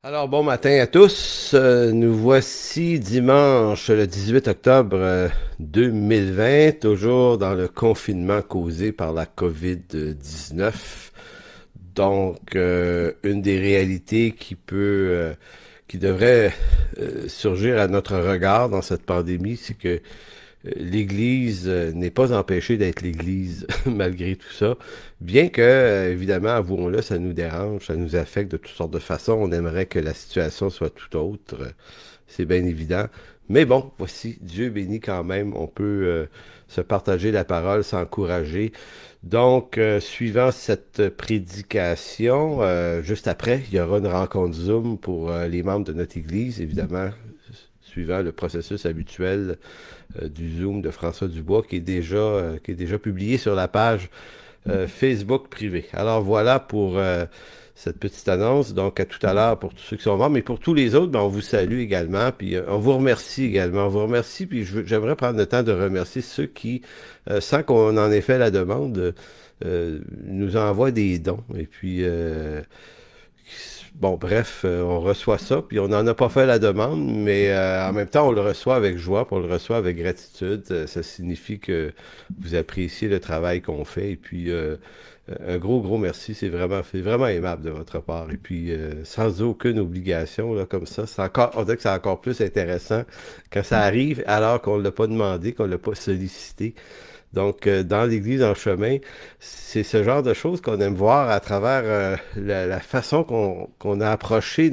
Alors, bon matin à tous. Nous voici dimanche le 18 octobre 2020, toujours dans le confinement causé par la COVID-19. Donc, une des réalités qui devrait surgir à notre regard dans cette pandémie, c'est que l'Église n'est pas empêchée d'être l'Église malgré tout ça. Bien que, évidemment, avouons-le, ça nous dérange, ça nous affecte de toutes sortes de façons. On aimerait que la situation soit tout autre. C'est bien évident. Mais bon, voici, Dieu bénit quand même. On peut se partager la parole, s'encourager. Donc, suivant cette prédication, juste après, il y aura une rencontre Zoom pour les membres de notre Église, évidemment, suivant le processus habituel du Zoom de François Dubois qui est déjà publié sur la page Facebook privée. Alors voilà pour cette petite annonce. Donc à tout à l'heure pour tous ceux qui sont morts, mais pour tous les autres, ben, on vous salue également, puis on vous remercie également. On vous remercie, puis j'aimerais prendre le temps de remercier ceux qui, sans qu'on en ait fait la demande, nous envoient des dons. Et puis bon, bref, on reçoit ça, puis on n'en a pas fait la demande, mais en même temps, on le reçoit avec joie, puis on le reçoit avec gratitude. Ça signifie que vous appréciez le travail qu'on fait, et puis un gros, gros merci. C'est vraiment aimable de votre part. Et puis, sans aucune obligation, là, comme ça, on dirait que c'est encore plus intéressant quand ça arrive alors qu'on ne l'a pas demandé, qu'on ne l'a pas sollicité. Donc, dans l'Église en chemin, c'est ce genre de choses qu'on aime voir à travers la façon qu'on a approché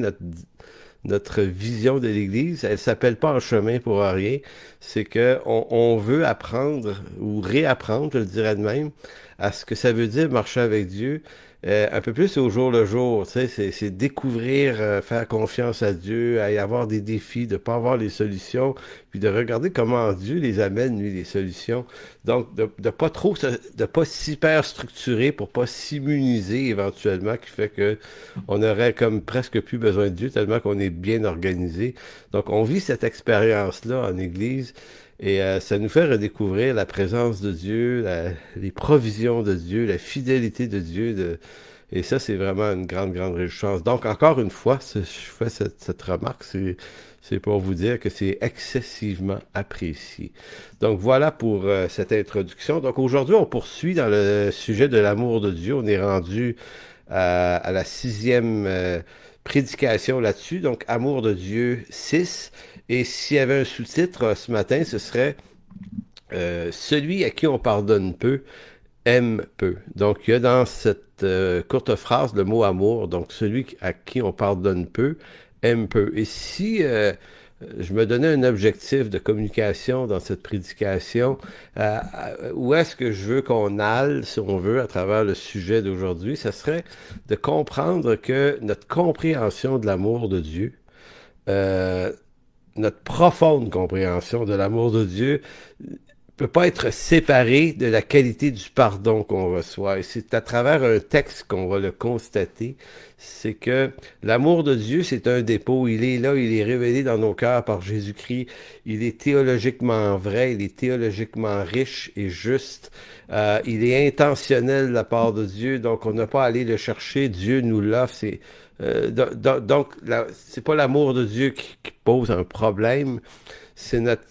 notre vision de l'Église. Elle s'appelle pas en chemin pour rien. C'est que on veut apprendre ou réapprendre, je le dirais de même, à ce que ça veut dire marcher avec Dieu. Un peu plus au jour le jour, tu sais, c'est découvrir, faire confiance à Dieu, à y avoir des défis, de pas avoir les solutions, puis de regarder comment Dieu les amène, lui, les solutions. Donc, de pas trop, de pas s'hyper structurer pour pas s'immuniser éventuellement, qui fait que on aurait comme presque plus besoin de Dieu tellement qu'on est bien organisé. Donc, on vit cette expérience-là en Église et ça nous fait redécouvrir la présence de Dieu, les provisions de Dieu, la fidélité de Dieu. Et ça, c'est vraiment une grande, grande réjouissance. Donc, encore une fois, je fais cette remarque, c'est pour vous dire que c'est excessivement apprécié. Donc, voilà pour cette introduction. Donc, aujourd'hui, on poursuit dans le sujet de l'amour de Dieu. On est rendu à la sixième prédication là-dessus, donc Amour de Dieu 6. Et s'il y avait un sous-titre ce matin, ce serait Celui à qui on pardonne peu aime peu. Donc il y a dans cette courte phrase le mot amour, donc celui à qui on pardonne peu aime peu. Et si je me donnais un objectif de communication dans cette prédication. Où est-ce que je veux qu'on aille, si on veut, à travers le sujet d'aujourd'hui? Ça serait de comprendre que notre compréhension de l'amour de Dieu, euh, notre profonde compréhension de l'amour de Dieu, peut pas être séparé de la qualité du pardon qu'on reçoit. Et c'est à travers un texte qu'on va le constater. C'est que l'amour de Dieu, c'est un dépôt. Il est là, il est révélé dans nos cœurs par Jésus-Christ. Il est théologiquement vrai, il est théologiquement riche et juste. Il est intentionnel de la part de Dieu, donc on n'a pas à aller le chercher. Dieu nous l'offre. Donc, c'est pas l'amour de Dieu qui pose un problème, c'est notre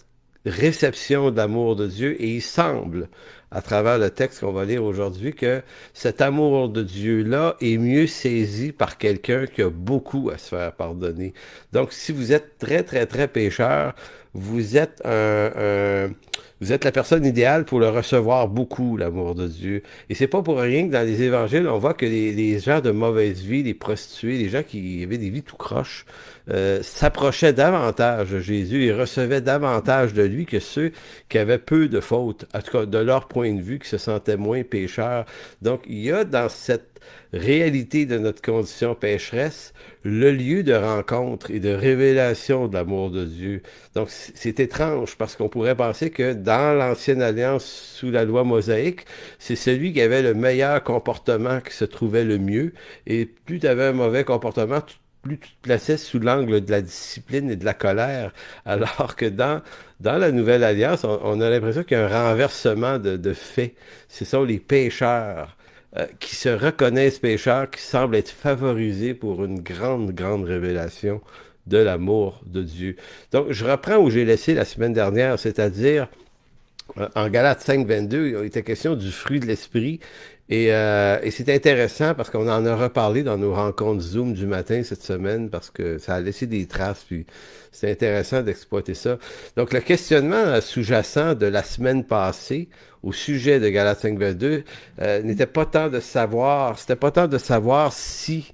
réception de l'amour de Dieu et il semble, à travers le texte qu'on va lire aujourd'hui, que cet amour de Dieu-là est mieux saisi par quelqu'un qui a beaucoup à se faire pardonner. Donc, si vous êtes très, très, très pécheur, vous êtes vous êtes la personne idéale pour le recevoir beaucoup, l'amour de Dieu. Et c'est pas pour rien que dans les évangiles, on voit que les gens de mauvaise vie, les prostituées, les gens qui avaient des vies tout croches, s'approchaient davantage de Jésus et recevaient davantage de lui que ceux qui avaient peu de fautes, en tout cas de leur point de vue, qui se sentaient moins pécheurs. Donc, il y a dans cette réalité de notre condition pécheresse le lieu de rencontre et de révélation de l'amour de Dieu. Donc, c'est étrange parce qu'on pourrait penser que dans l'Ancienne Alliance, sous la loi mosaïque, c'est celui qui avait le meilleur comportement qui se trouvait le mieux. Et plus tu avais un mauvais comportement, plus tu te plaçais sous l'angle de la discipline et de la colère. Alors que dans la Nouvelle Alliance, on a l'impression qu'il y a un renversement de faits. Ce sont les pécheurs qui se reconnaissent pécheurs, qui semblent être favorisés pour une grande, grande révélation de l'amour de Dieu. Donc, je reprends où j'ai laissé la semaine dernière, c'est-à-dire en Galates 5, 22, il était question du fruit de l'esprit. Et c'est intéressant parce qu'on en a reparlé dans nos rencontres Zoom du matin cette semaine parce que ça a laissé des traces, puis c'est intéressant d'exploiter ça. Donc, le questionnement sous-jacent de la semaine passée au sujet de Galates 5, 22 n'était pas tant de savoir, c'était pas tant de savoir si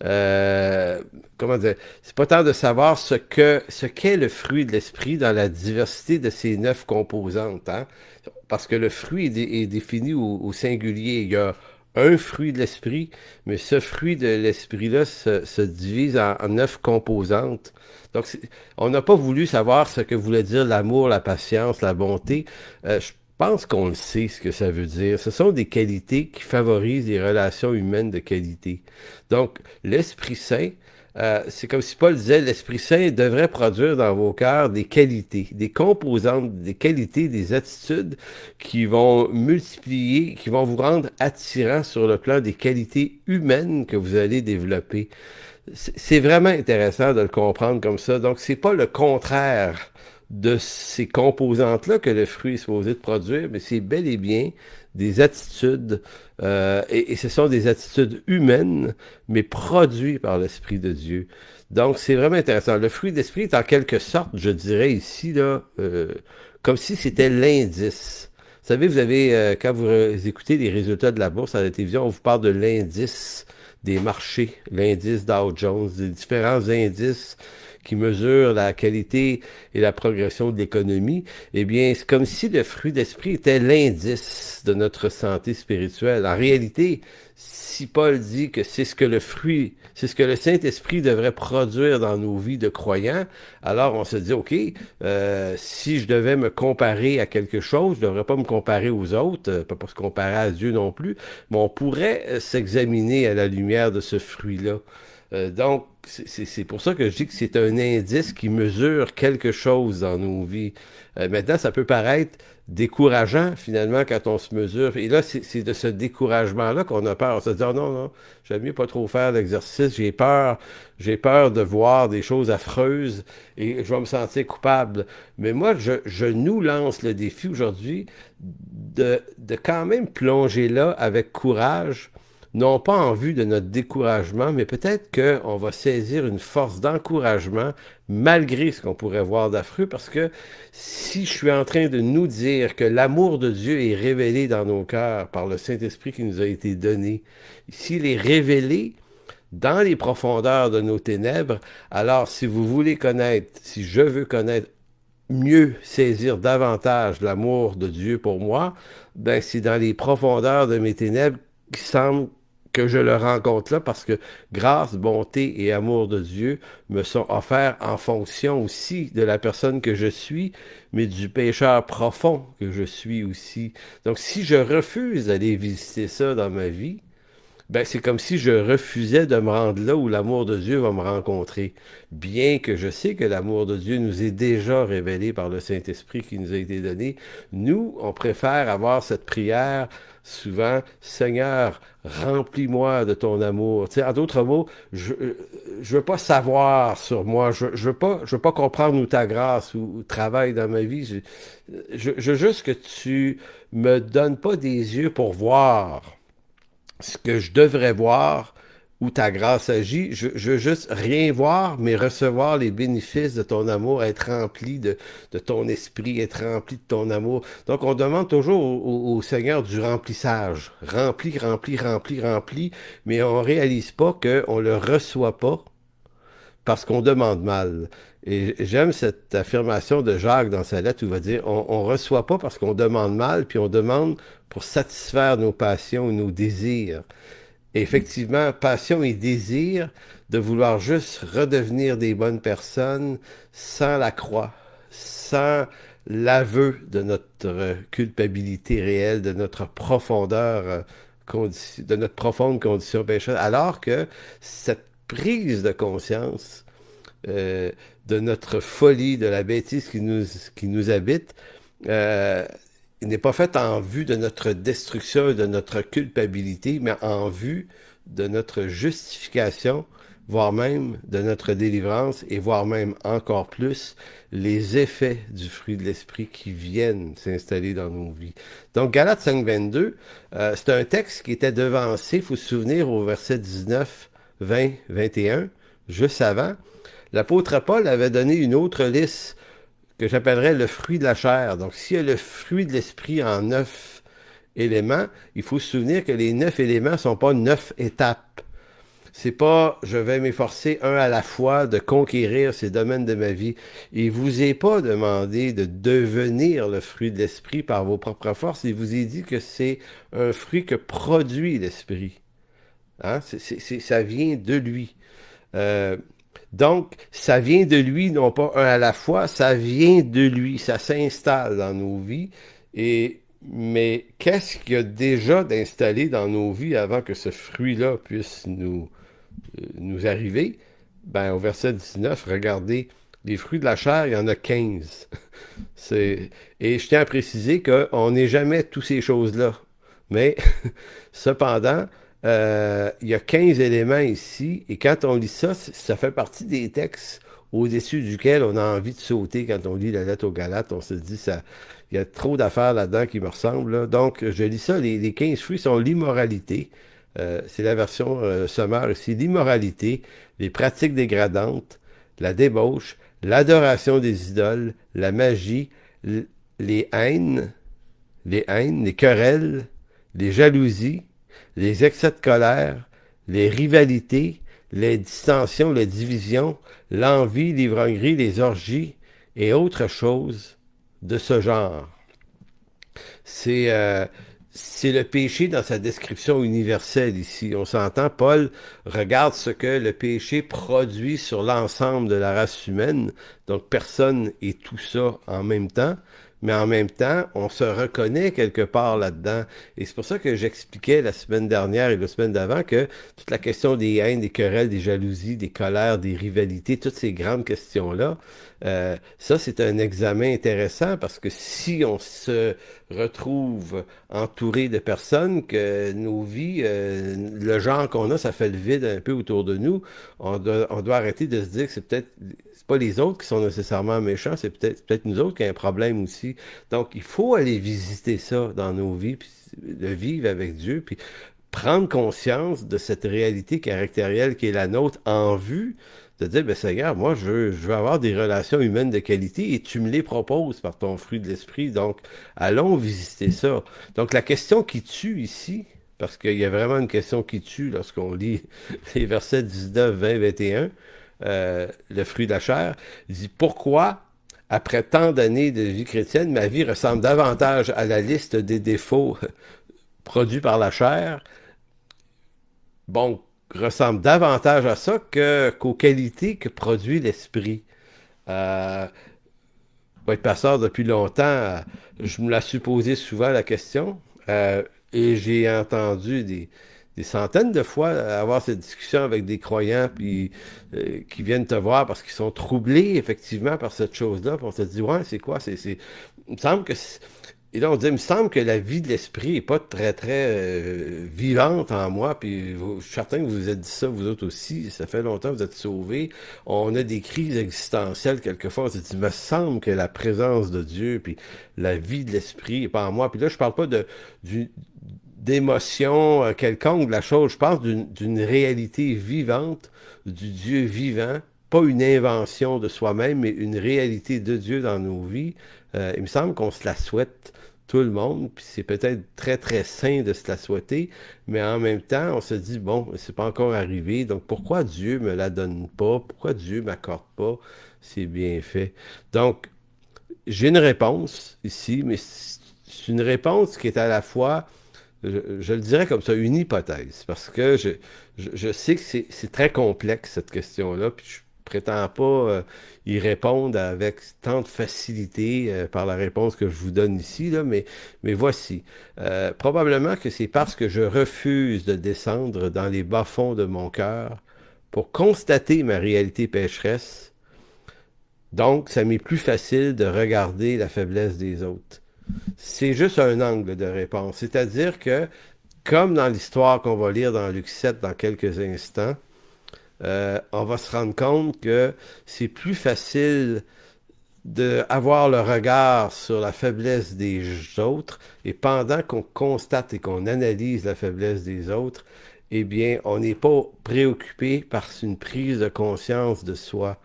comment dire, c'est pas tant de savoir ce qu'est le fruit de l'esprit dans la diversité de ses 9 composantes, hein? Parce que le fruit est défini au singulier. Il y a un fruit de l'esprit, mais ce fruit de l'esprit-là se divise en 9 composantes. Donc, on n'a pas voulu savoir ce que voulait dire l'amour, la patience, la bonté. Je pense qu'on le sait, ce que ça veut dire. Ce sont des qualités qui favorisent les relations humaines de qualité. Donc, l'Esprit Saint, c'est comme si Paul disait, l'Esprit Saint devrait produire dans vos cœurs des qualités, des composantes, des qualités, des attitudes qui vont multiplier, qui vont vous rendre attirant sur le plan des qualités humaines que vous allez développer. C'est vraiment intéressant de le comprendre comme ça. Donc, c'est pas le contraire de ces composantes-là que le fruit est supposé de produire, mais c'est bel et bien des attitudes, et ce sont des attitudes humaines, mais produites par l'Esprit de Dieu. Donc, c'est vraiment intéressant. Le fruit d'esprit est en quelque sorte, je dirais ici, là, comme si c'était l'indice. Vous savez, vous avez, quand vous écoutez les résultats de la bourse à la télévision, on vous parle de l'indice des marchés, l'indice Dow Jones, des différents indices qui mesurent la qualité et la progression de l'économie, eh bien, c'est comme si le fruit d'esprit était l'indice de notre santé spirituelle. En réalité, si Paul dit que c'est ce que c'est ce que le Saint-Esprit devrait produire dans nos vies de croyants, alors on se dit, OK, si je devais me comparer à quelque chose, je ne devrais pas me comparer aux autres, pas se comparer à Dieu non plus, mais on pourrait s'examiner à la lumière de ce fruit-là. Donc, c'est pour ça que je dis que c'est un indice qui mesure quelque chose dans nos vies. Maintenant, ça peut paraître décourageant, finalement, quand on se mesure. Et là, c'est de ce découragement-là qu'on a peur. On se dit, oh non, non, j'aime mieux pas trop faire l'exercice, j'ai peur de voir des choses affreuses et je vais me sentir coupable. Mais moi, je nous lance le défi aujourd'hui de quand même plonger là avec courage, non pas en vue de notre découragement, mais peut-être qu'on va saisir une force d'encouragement malgré ce qu'on pourrait voir d'affreux, parce que si je suis en train de nous dire que l'amour de Dieu est révélé dans nos cœurs par le Saint-Esprit qui nous a été donné, s'il est révélé dans les profondeurs de nos ténèbres, alors si vous voulez connaître, si je veux connaître mieux, saisir davantage l'amour de Dieu pour moi, ben c'est dans les profondeurs de mes ténèbres qui semble que je le rencontre là, parce que grâce, bonté et amour de Dieu me sont offerts en fonction aussi de la personne que je suis, mais du pécheur profond que je suis aussi. Donc, si je refuse d'aller visiter ça dans ma vie, ben, c'est comme si je refusais de me rendre là où l'amour de Dieu va me rencontrer. Bien que je sais que l'amour de Dieu nous est déjà révélé par le Saint-Esprit qui nous a été donné, nous, on préfère avoir cette prière souvent, Seigneur, remplis-moi de ton amour. Tu sais, en d'autres mots, je veux pas savoir sur moi, je veux pas comprendre où ta grâce ou travaille dans ma vie. Je veux juste que tu me donnes pas des yeux pour voir ce que je devrais voir, où ta grâce agit. Je veux juste rien voir, mais recevoir les bénéfices de ton amour, être rempli de ton esprit, être rempli de ton amour. Donc, on demande toujours au Seigneur du remplissage. Rempli, rempli, rempli, rempli, mais on réalise pas qu'on le reçoit pas parce qu'on demande mal. Et j'aime cette affirmation de Jacques dans sa lettre où il va dire, on reçoit pas parce qu'on demande mal, puis on demande pour satisfaire nos passions, nos désirs. Et effectivement, passion et désir de vouloir juste redevenir des bonnes personnes sans la croix, sans l'aveu de notre culpabilité réelle, de notre profondeur, de notre profonde condition pécheuse, alors que cette prise de conscience euh, de notre folie, de la bêtise qui nous habite, euh, il n'est pas fait en vue de notre destruction et de notre culpabilité, mais en vue de notre justification, voire même de notre délivrance, et voire même encore plus les effets du fruit de l'esprit qui viennent s'installer dans nos vies. Donc Galates 5.22, c'est un texte qui était devancé, il faut se souvenir, au verset 19, 20, 21, juste avant. L'apôtre Paul avait donné une autre liste que j'appellerais le fruit de la chair. Donc, s'il y a le fruit de l'esprit en 9 éléments, il faut se souvenir que les 9 éléments ne sont pas 9 étapes. C'est pas je vais m'efforcer un à la fois de conquérir ces domaines de ma vie. Il vous est pas demandé de devenir le fruit de l'esprit par vos propres forces. Il vous est dit que c'est un fruit que produit l'esprit. Hein? Ça vient de lui. Euh, donc, ça vient de lui, non pas un à la fois, ça vient de lui, ça s'installe dans nos vies. Mais qu'est-ce qu'il y a déjà d'installé dans nos vies avant que ce fruit-là puisse nous arriver? Ben, au verset 19, regardez, les fruits de la chair, il y en a 15. Et je tiens à préciser qu'on n'est jamais toutes ces choses-là. Mais, cependant, il y a 15 éléments ici, et quand on lit ça, ça fait partie des textes au-dessus duquel on a envie de sauter quand on lit la lettre aux Galates. On se dit, ça, il y a trop d'affaires là-dedans qui me ressemblent, là. Donc, je lis ça, les 15 fruits sont l'immoralité. C'est la version sommaire ici. L'immoralité, les pratiques dégradantes, la débauche, l'adoration des idoles, la magie, les haines, les querelles, les jalousies, les excès de colère, les rivalités, les dissensions, les divisions, l'envie, l'ivrognerie, les orgies et autres choses de ce genre. C'est c'est le péché dans sa description universelle ici. On s'entend, Paul regarde ce que le péché produit sur l'ensemble de la race humaine. Donc personne est tout ça en même temps. Mais en même temps, on se reconnaît quelque part là-dedans. Et c'est pour ça que j'expliquais la semaine dernière et la semaine d'avant que toute la question des haines, des querelles, des jalousies, des colères, des rivalités, toutes ces grandes questions-là, ça c'est un examen intéressant parce que si on se retrouve entouré de personnes que nos vies, le genre qu'on a, ça fait le vide un peu autour de nous, on doit arrêter de se dire que c'est pas les autres qui sont nécessairement méchants, c'est peut-être nous autres qui avons un problème aussi. Donc, il faut aller visiter ça dans nos vies, puis le vivre avec Dieu, puis prendre conscience de cette réalité caractérielle qui est la nôtre en vue de dire, ben Seigneur, moi, je veux avoir des relations humaines de qualité et tu me les proposes par ton fruit de l'esprit. Donc, allons visiter ça. Donc, la question qui tue ici, parce qu'il y a vraiment une question qui tue lorsqu'on lit les versets 19, 20, 21, le fruit de la chair, il dit, pourquoi, après tant d'années de vie chrétienne, ma vie ressemble davantage à la liste des défauts produits par la chair? Bon, ressemble davantage à ça qu'aux qualités que produit l'esprit. Euh, Pour être pasteur depuis longtemps, je me la suis posé souvent la question, et j'ai entendu des centaines de fois avoir cette discussion avec des croyants puis, qui viennent te voir parce qu'ils sont troublés effectivement par cette chose-là. Puis on se dit, ouais, c'est quoi? Il me semble que... Et là, on dit, il me semble que la vie de l'esprit n'est pas très, très vivante en moi. Puis je suis certain que vous vous êtes dit ça, vous autres aussi. Ça fait longtemps que vous êtes sauvés. On a des crises existentielles quelquefois. On se dit, il me semble que la présence de Dieu, puis la vie de l'esprit n'est pas en moi. Puis là, je parle pas d'émotion quelconque de la chose. Je parle d'une réalité vivante, du Dieu vivant. Pas une invention de soi-même, mais une réalité de Dieu dans nos vies. Il me semble qu'on se la souhaite tout le monde, puis c'est peut-être très très sain de se la souhaiter, mais en même temps, on se dit, bon, c'est pas encore arrivé, donc pourquoi Dieu me la donne pas? Pourquoi Dieu m'accorde pas ces bienfaits? Donc, j'ai une réponse ici, mais c'est une réponse qui est à la fois, je le dirais comme ça, une hypothèse, parce que je sais que c'est très complexe cette question-là, puis je prétends pas y répondre avec tant de facilité par la réponse que je vous donne ici, là, mais voici. Probablement que c'est parce que je refuse de descendre dans les bas-fonds de mon cœur pour constater ma réalité pécheresse. Donc, ça m'est plus facile de regarder la faiblesse des autres. C'est juste un angle de réponse. C'est-à-dire que, comme dans l'histoire qu'on va lire dans Luc 7 dans quelques instants, on va se rendre compte que c'est plus facile d'avoir le regard sur la faiblesse des autres, et pendant qu'on constate et qu'on analyse la faiblesse des autres, eh bien, on n'est pas préoccupé par une prise de conscience de soi.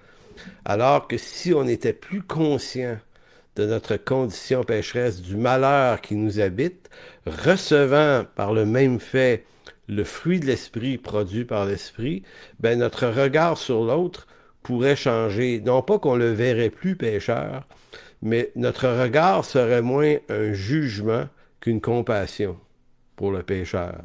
Alors que si on était plus conscient de notre condition pécheresse, du malheur qui nous habite, recevant par le même fait le fruit de l'esprit produit par l'esprit, ben notre regard sur l'autre pourrait changer. Non pas qu'on le verrait plus pécheur, mais notre regard serait moins un jugement qu'une compassion pour le pécheur.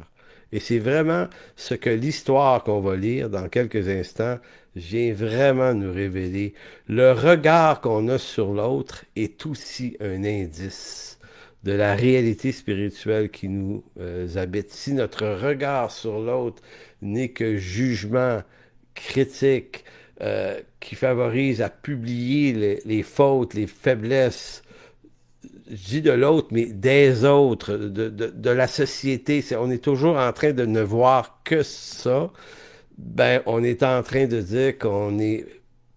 Et c'est vraiment ce que l'histoire qu'on va lire dans quelques instants vient vraiment nous révéler. Le regard qu'on a sur l'autre est aussi un indice de la réalité spirituelle qui nous habite. Si notre regard sur l'autre n'est que jugement, critique, qui favorise à publier les fautes, les faiblesses, je dis de l'autre, mais des autres, de la société. On est toujours en train de ne voir que ça. Ben, on est en train de dire qu'on n'est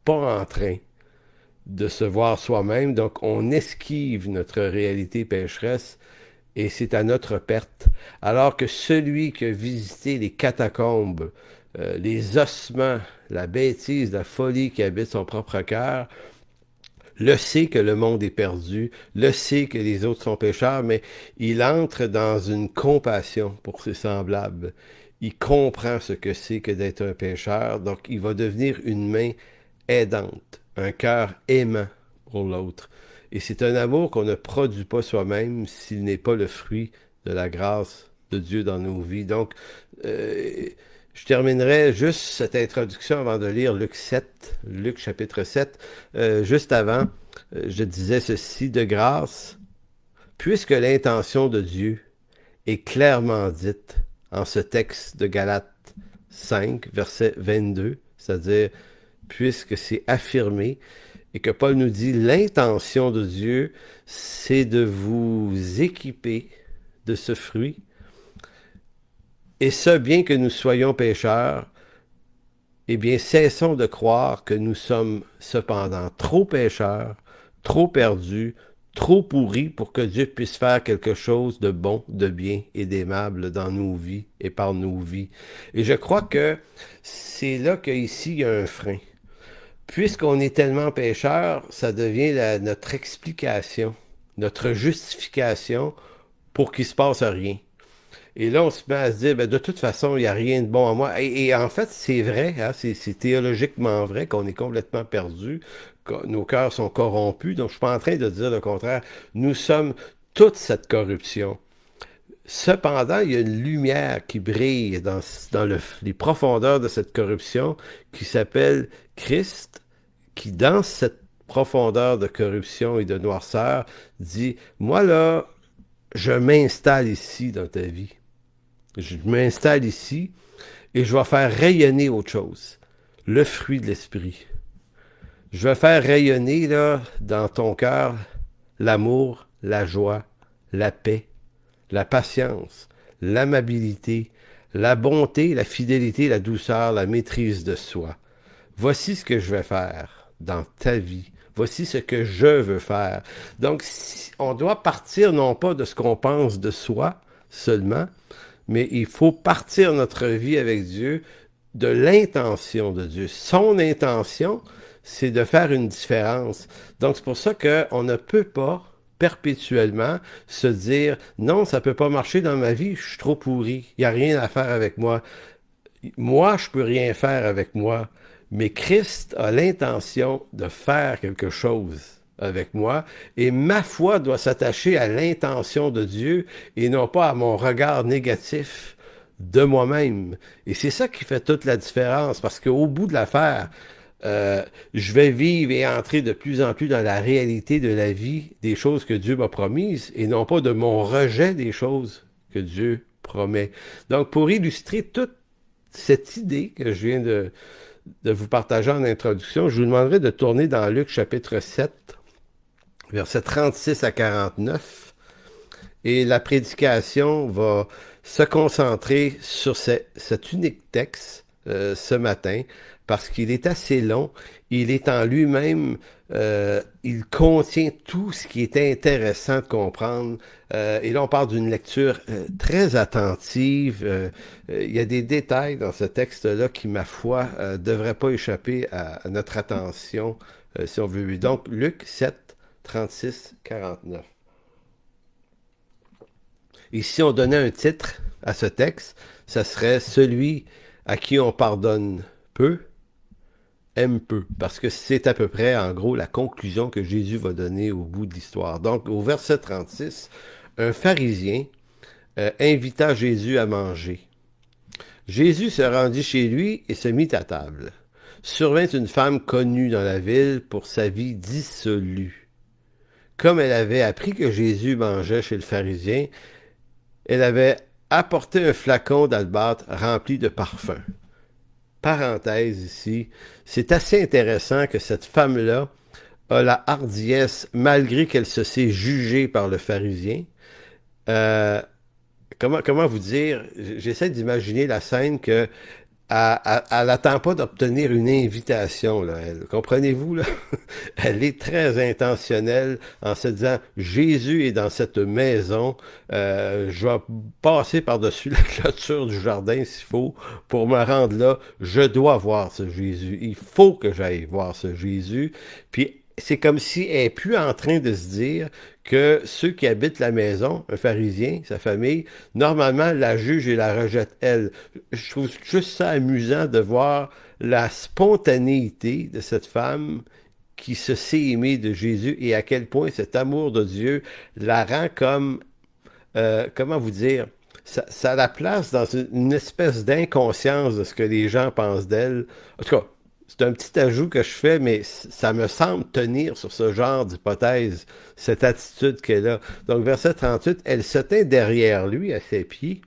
pas en train de se voir soi-même. Donc, on esquive notre réalité pécheresse et c'est à notre perte. Alors que celui qui a visité les catacombes, les ossements, la bêtise, la folie qui habite son propre cœur, le sait que le monde est perdu, le sait que les autres sont pécheurs, mais il entre dans une compassion pour ses semblables. Il comprend ce que c'est que d'être un pécheur, donc il va devenir une main aidante, un cœur aimant pour l'autre. Et c'est un amour qu'on ne produit pas soi-même s'il n'est pas le fruit de la grâce de Dieu dans nos vies. Donc, je terminerai juste cette introduction avant de lire Luc 7, Luc chapitre 7. Juste avant, je disais ceci: de grâce, puisque l'intention de Dieu est clairement dite en ce texte de Galates 5, verset 22, c'est-à-dire puisque c'est affirmé, et que Paul nous dit l'intention de Dieu, c'est de vous équiper de ce fruit, et ce, bien que nous soyons pécheurs, eh bien, cessons de croire que nous sommes cependant trop pécheurs, trop perdus, trop pourris pour que Dieu puisse faire quelque chose de bon, de bien et d'aimable dans nos vies et par nos vies. Et je crois que c'est là qu'ici, il y a un frein. Puisqu'on est tellement pécheurs, ça devient notre explication, notre justification pour qu'il ne se passe rien. Et là, on se met à se dire, ben, de toute façon, il n'y a rien de bon en moi. Et en fait, c'est vrai, hein, c'est théologiquement vrai qu'on est complètement perdu, que nos cœurs sont corrompus. Donc, je ne suis pas en train de dire le contraire. Nous sommes toute cette corruption. Cependant, il y a une lumière qui brille dans les profondeurs de cette corruption qui s'appelle Christ, qui, dans cette profondeur de corruption et de noirceur, dit, moi là, je m'installe ici dans ta vie. Je m'installe ici et je vais faire rayonner autre chose. Le fruit de l'esprit. Je vais faire rayonner là, dans ton cœur l'amour, la joie, la paix, la patience, l'amabilité, la bonté, la fidélité, la douceur, la maîtrise de soi. Voici ce que je vais faire dans ta vie. Voici ce que je veux faire. Donc, on doit partir non pas de ce qu'on pense de soi seulement, mais il faut partir notre vie avec Dieu de l'intention de Dieu. Son intention, c'est de faire une différence. Donc, c'est pour ça qu'on ne peut pas perpétuellement se dire « Non, ça ne peut pas marcher dans ma vie, je suis trop pourri, il n'y a rien à faire avec moi. Moi, je ne peux rien faire avec moi. » Mais Christ a l'intention de faire quelque chose avec moi, et ma foi doit s'attacher à l'intention de Dieu et non pas à mon regard négatif de moi-même. Et c'est ça qui fait toute la différence, parce qu'au bout de l'affaire, je vais vivre et entrer de plus en plus dans la réalité de la vie, des choses que Dieu m'a promises, et non pas de mon rejet des choses que Dieu promet. Donc, pour illustrer toute cette idée que je viens de vous partager en introduction, je vous demanderai de tourner dans Luc chapitre 7, versets 36 à 49. Et la prédication va se concentrer sur cet unique texte ce matin parce qu'il est assez long. Il est en lui-même, il contient tout ce qui est intéressant de comprendre. Et là, on parle d'une lecture très attentive. Il y a des détails dans ce texte-là qui, ma foi, ne devraient pas échapper à notre attention, si on veut. Donc, Luc 7, 36, 49. Et si on donnait un titre à ce texte, ça serait celui à qui on pardonne peu, aime peu. Parce que c'est à peu près, en gros, la conclusion que Jésus va donner au bout de l'histoire. Donc, au verset 36, un pharisien invita Jésus à manger. Jésus se rendit chez lui et se mit à table. Survint une femme connue dans la ville pour sa vie dissolue. Comme elle avait appris que Jésus mangeait chez le pharisien, elle avait apporté un flacon d'albâtre rempli de parfum. Parenthèse ici, c'est assez intéressant que cette femme-là a la hardiesse, malgré qu'elle se sait jugée par le pharisien. Euh, comment vous dire, j'essaie d'imaginer la scène que elle n'attend pas d'obtenir une invitation, là. Comprenez-vous, là? Elle est très intentionnelle en se disant, Jésus est dans cette maison, je vais passer par-dessus la clôture du jardin s'il faut pour me rendre là, je dois voir ce Jésus. Il faut que j'aille voir ce Jésus. Puis c'est comme si elle n'est plus en train de se dire que ceux qui habitent la maison, un pharisien, sa famille, normalement la jugent et la rejettent elle. Je trouve juste ça amusant de voir la spontanéité de cette femme qui se sait aimer de Jésus et à quel point cet amour de Dieu la rend comme, comment vous dire, ça la place dans une espèce d'inconscience de ce que les gens pensent d'elle. En tout cas, c'est un petit ajout que je fais, mais ça me semble tenir sur ce genre d'hypothèse, cette attitude qu'elle a. Donc, verset 38, elle se tint derrière lui, à ses pieds.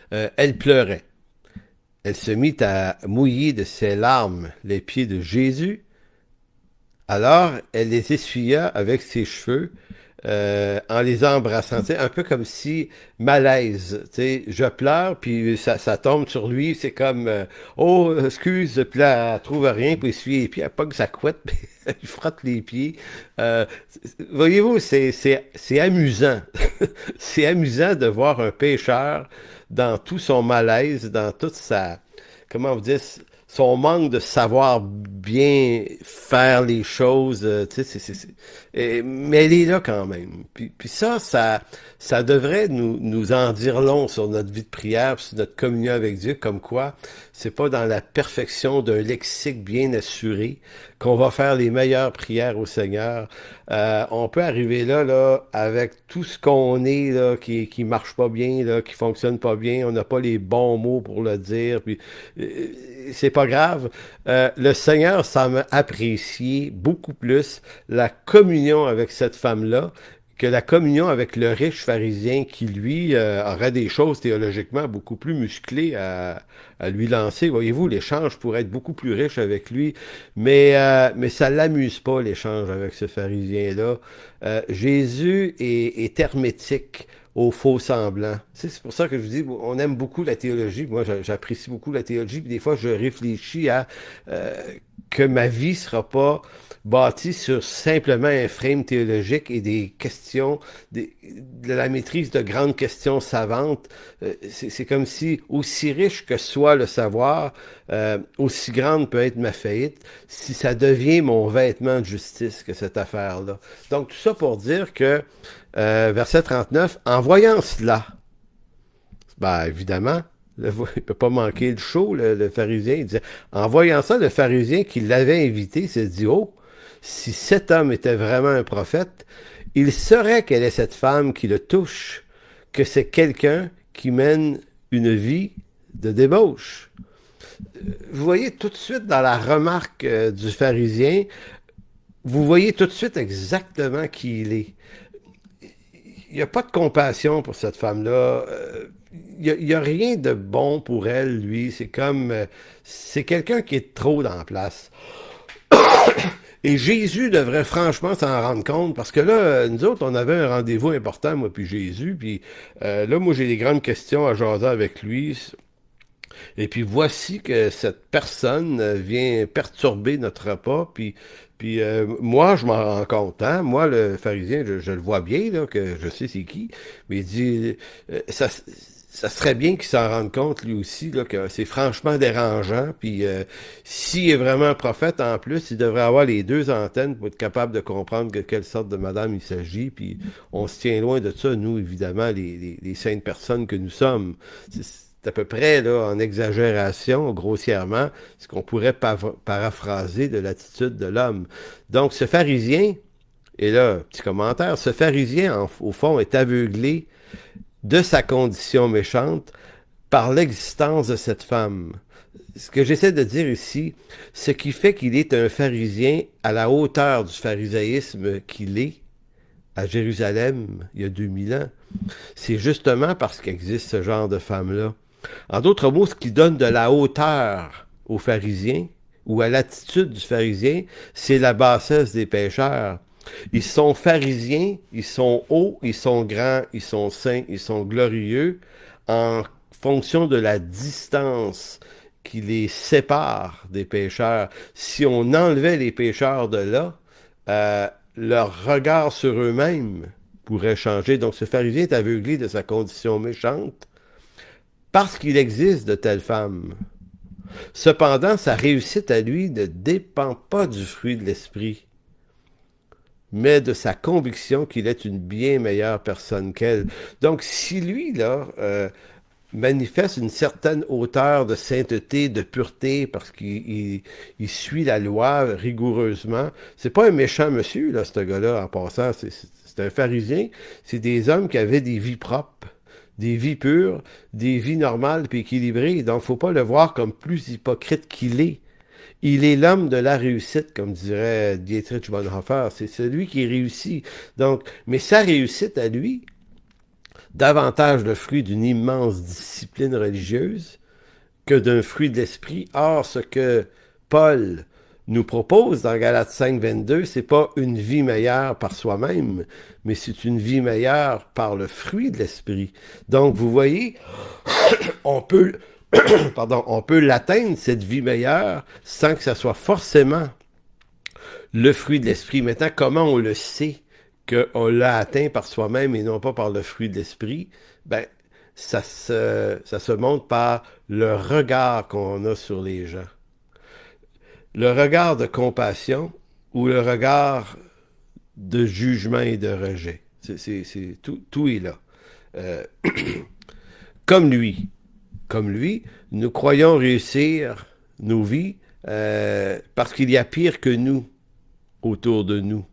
Elle pleurait. Elle se mit à mouiller de ses larmes les pieds de Jésus. Alors, elle les essuya avec ses cheveux en les embrassant. Un peu comme si malaise. Je pleure, puis ça tombe sur lui. C'est comme oh, excuse, puis là, elle trouve rien pour essuyer les pieds. Elle pogne sa couette, puis elle frotte les pieds. Euh, Voyez-vous, c'est amusant. C'est amusant de voir un pécheur dans tout son malaise, dans toute sa, comment vous dire, son manque de savoir bien faire les choses, tu sais, mais elle est là quand même. Puis ça devrait nous en dire long sur notre vie de prière, sur notre communion avec Dieu, comme quoi c'est pas dans la perfection d'un lexique bien assuré qu'on va faire les meilleures prières au Seigneur. On peut arriver là, avec tout ce qu'on est, là, qui marche pas bien, là, qui fonctionne pas bien, on n'a pas les bons mots pour le dire, puis c'est pas grave. Le Seigneur semble apprécier beaucoup plus la communion avec cette femme-là que la communion avec le riche pharisien qui, lui, aurait des choses théologiquement beaucoup plus musclées à lui lancer. Voyez-vous, l'échange pourrait être beaucoup plus riche avec lui, mais ça l'amuse pas, l'échange avec ce pharisien-là. Jésus est hermétique aux faux semblants. C'est pour ça que je vous dis, on aime beaucoup la théologie. Moi, j'apprécie beaucoup la théologie. Puis des fois, je réfléchis à que ma vie sera pas bâtie sur simplement un frame théologique et des questions, de la maîtrise de grandes questions savantes. C'est comme si, aussi riche que soit le savoir, aussi grande peut être ma faillite, si ça devient mon vêtement de justice que cette affaire-là. Donc, tout ça pour dire que verset 39, en voyant cela, ben évidemment, il ne peut pas manquer le show, le pharisien. Il disait, en voyant ça, le pharisien qui l'avait invité s'est dit, oh, si cet homme était vraiment un prophète, il saurait quelle est cette femme qui le touche, que c'est quelqu'un qui mène une vie de débauche. Vous voyez tout de suite dans la remarque du pharisien, vous voyez tout de suite exactement qui il est. Il n'y a pas de compassion pour cette femme-là. Il n'y a rien de bon pour elle, lui. C'est comme... c'est quelqu'un qui est trop dans la place. Et Jésus devrait franchement s'en rendre compte, parce que là, nous autres, on avait un rendez-vous important, moi puis Jésus, puis là, moi, j'ai des grandes questions à jaser avec lui. Et puis voici que cette personne vient perturber notre repas, puis moi, je m'en rends compte, hein? Moi, le pharisien, je le vois bien, là, que je sais c'est qui, mais il dit, ça serait bien qu'il s'en rende compte, lui aussi, là, que c'est franchement dérangeant, puis s'il est vraiment un prophète, en plus, il devrait avoir les deux antennes pour être capable de comprendre de quelle sorte de madame il s'agit, puis on se tient loin de ça, nous, évidemment, les saintes personnes que nous sommes. C'est à peu près, là, en exagération, grossièrement, ce qu'on pourrait paraphraser de l'attitude de l'homme. Donc, ce pharisien, et là, petit commentaire, ce pharisien, au fond, est aveuglé de sa condition méchante par l'existence de cette femme. Ce que j'essaie de dire ici, ce qui fait qu'il est un pharisien à la hauteur du pharisaïsme qu'il est à Jérusalem il y a 2000 ans, c'est justement parce qu'existe ce genre de femme-là. En d'autres mots, ce qui donne de la hauteur aux pharisiens ou à l'attitude du pharisien, c'est la bassesse des pécheurs. Ils sont pharisiens, ils sont hauts, ils sont grands, ils sont saints, ils sont glorieux en fonction de la distance qui les sépare des pécheurs. Si on enlevait les pécheurs de là, leur regard sur eux-mêmes pourrait changer. Donc ce pharisien est aveuglé de sa condition méchante parce qu'il existe de telles femmes. Cependant, sa réussite à lui ne dépend pas du fruit de l'esprit, mais de sa conviction qu'il est une bien meilleure personne qu'elle. Donc, si lui, là, manifeste une certaine hauteur de sainteté, de pureté, parce qu'il suit la loi rigoureusement, c'est pas un méchant monsieur, là, ce gars-là, en passant, c'est un pharisien, c'est des hommes qui avaient des vies propres, des vies pures, des vies normales puis équilibrées. Donc, faut pas le voir comme plus hypocrite qu'il est. Il est l'homme de la réussite, comme dirait Dietrich Bonhoeffer. C'est celui qui réussit. Donc, mais sa réussite à lui, davantage le fruit d'une immense discipline religieuse que d'un fruit de l'esprit. Or, ce que Paul nous propose dans Galates 5, 22, c'est pas une vie meilleure par soi-même, mais c'est une vie meilleure par le fruit de l'esprit. Donc, vous voyez, on peut, pardon, on peut l'atteindre, cette vie meilleure, sans que ça soit forcément le fruit de l'esprit. Maintenant, comment on le sait qu'on l'a atteint par soi-même et non pas par le fruit de l'esprit? Ben, ça se montre par le regard qu'on a sur les gens. Le regard de compassion ou le regard de jugement et de rejet. Tout est là. Euh, comme lui, nous croyons réussir nos vies parce qu'il y a pire que nous autour de nous.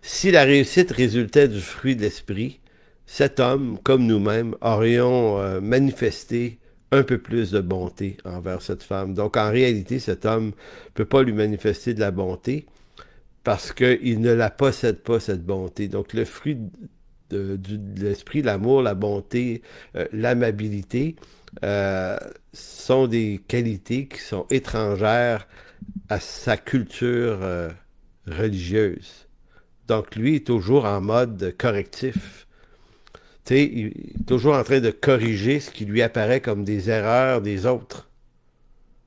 Si la réussite résultait du fruit de l'esprit, cet homme, comme nous-mêmes, aurions manifesté un peu plus de bonté envers cette femme. Donc, en réalité, cet homme ne peut pas lui manifester de la bonté parce qu'il ne la possède pas, cette bonté. Donc, le fruit de l'esprit, l'amour, la bonté, l'amabilité, sont des qualités qui sont étrangères à sa culture religieuse. Donc, lui est toujours en mode correctif. Tu sais, il est toujours en train de corriger ce qui lui apparaît comme des erreurs des autres.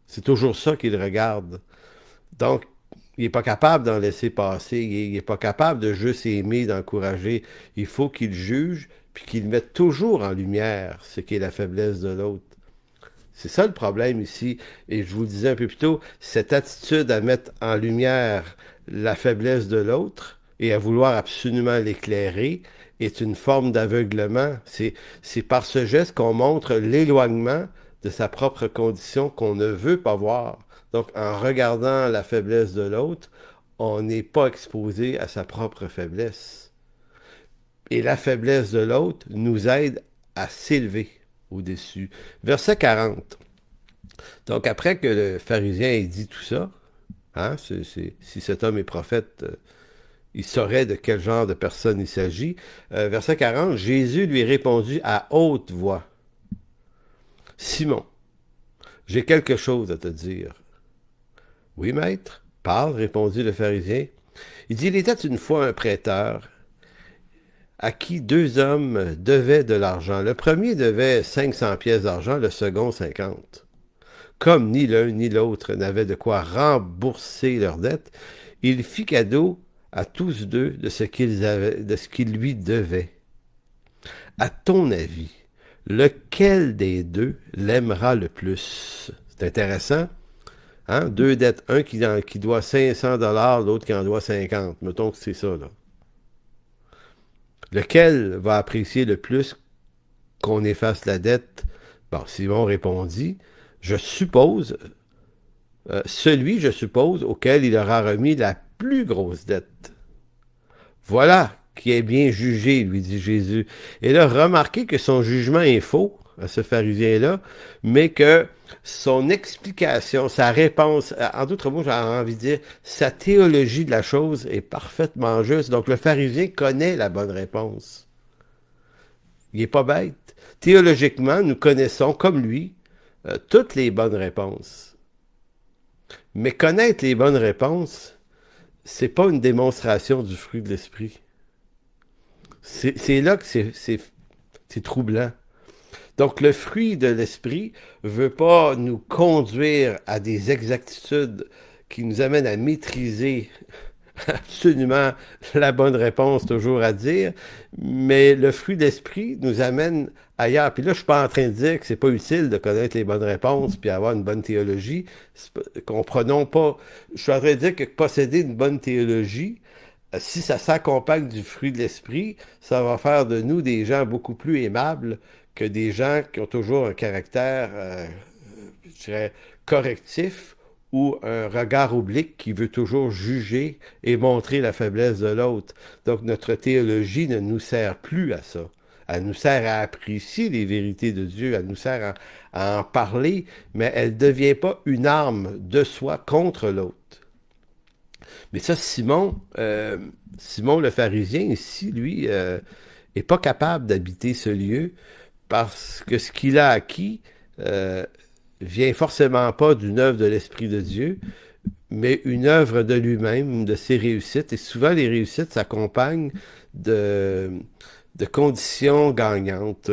C'est toujours ça qu'il regarde. Donc, il n'est pas capable d'en laisser passer. Il n'est pas capable de juste aimer, d'encourager. Il faut qu'il juge, puis qu'il mette toujours en lumière ce qui est la faiblesse de l'autre. C'est ça le problème ici. Et je vous le disais un peu plus tôt, cette attitude à mettre en lumière la faiblesse de l'autre et à vouloir absolument l'éclairer est une forme d'aveuglement. C'est par ce geste qu'on montre l'éloignement de sa propre condition qu'on ne veut pas voir. Donc, en regardant la faiblesse de l'autre, on n'est pas exposé à sa propre faiblesse. Et la faiblesse de l'autre nous aide à s'élever au-dessus. Verset 40. Donc, après que le pharisien ait dit tout ça, hein, si cet homme est prophète, il saurait de quel genre de personne il s'agit. Verset 40, Jésus lui répondit à haute voix, « Simon, j'ai quelque chose à te dire. » « Oui, maître. » Parle, répondit le pharisien. Il dit, il était une fois un prêteur à qui deux hommes devaient de l'argent. Le premier devait 500 pièces d'argent, le second 50. Comme ni l'un ni l'autre n'avaient de quoi rembourser leurs dettes, il fit cadeau à tous deux de ce qu'ils lui devaient. À ton avis, lequel des deux l'aimera le plus? C'est intéressant. Hein? Deux dettes. Un qui doit 500 dollars, l'autre qui en doit 50. Mettons que c'est ça, là. Lequel va apprécier le plus qu'on efface la dette? Bon, Simon répondit, je suppose, je suppose, auquel il aura remis la plus grosse dette. Voilà qui est bien jugé, lui dit Jésus. Et là, remarquez que son jugement est faux, à ce pharisien-là, mais que son explication, sa réponse, en d'autres mots, j'ai envie de dire, sa théologie de la chose est parfaitement juste. Donc, le pharisien connaît la bonne réponse. Il n'est pas bête. Théologiquement, nous connaissons, comme lui, toutes les bonnes réponses. Mais connaître les bonnes réponses, c'est pas une démonstration du fruit de l'esprit. C'est là que c'est troublant. Donc, le fruit de l'esprit ne veut pas nous conduire à des exactitudes qui nous amènent à maîtriser absolument la bonne réponse toujours à dire, mais le fruit d'esprit nous amène ailleurs. Puis là, je suis pas en train de dire que c'est pas utile de connaître les bonnes réponses puis avoir une bonne théologie. Comprenons pas. Je suis en train de dire que posséder une bonne théologie, si ça s'accompagne du fruit de l'esprit, ça va faire de nous des gens beaucoup plus aimables que des gens qui ont toujours un caractère, je dirais, correctif ou un regard oblique qui veut toujours juger et montrer la faiblesse de l'autre. Donc notre théologie ne nous sert plus à ça. Elle nous sert à apprécier les vérités de Dieu, elle nous sert à en parler, mais elle ne devient pas une arme de soi contre l'autre. Mais ça, Simon le pharisien ici, lui, est pas capable d'habiter ce lieu parce que ce qu'il a acquis vient forcément pas d'une œuvre de l'Esprit de Dieu, mais une œuvre de lui-même, de ses réussites. Et souvent, les réussites s'accompagnent de, de conditions gagnantes.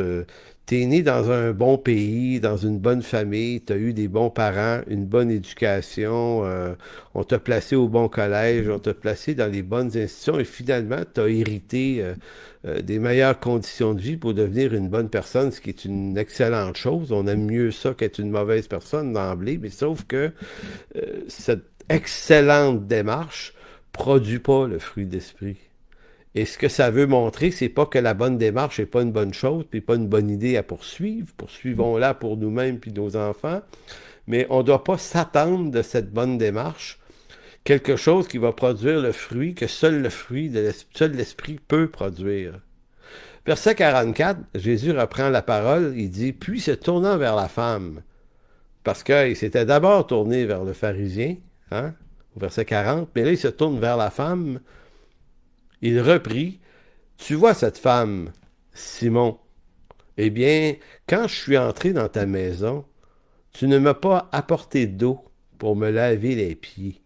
T'es né dans un bon pays, dans une bonne famille, t'as eu des bons parents, une bonne éducation, on t'a placé au bon collège, on t'a placé dans les bonnes institutions et finalement, t'as hérité des meilleures conditions de vie pour devenir une bonne personne, ce qui est une excellente chose. On aime mieux ça qu'être une mauvaise personne d'emblée, mais sauf que cette excellente démarche produit pas le fruit d'esprit. Et ce que ça veut montrer, c'est pas que la bonne démarche n'est pas une bonne chose, puis pas une bonne idée à poursuivre. Poursuivons-la pour nous-mêmes puis nos enfants. Mais on ne doit pas s'attendre de cette bonne démarche quelque chose qui va produire le fruit que seul seul l'esprit peut produire. Verset 44, Jésus reprend la parole, il dit, puis se tournant vers la femme, parce qu'il s'était d'abord tourné vers le pharisien, hein, au verset 40, mais là il se tourne vers la femme. Il reprit, tu vois cette femme, Simon, eh bien, quand je suis entré dans ta maison, tu ne m'as pas apporté d'eau pour me laver les pieds.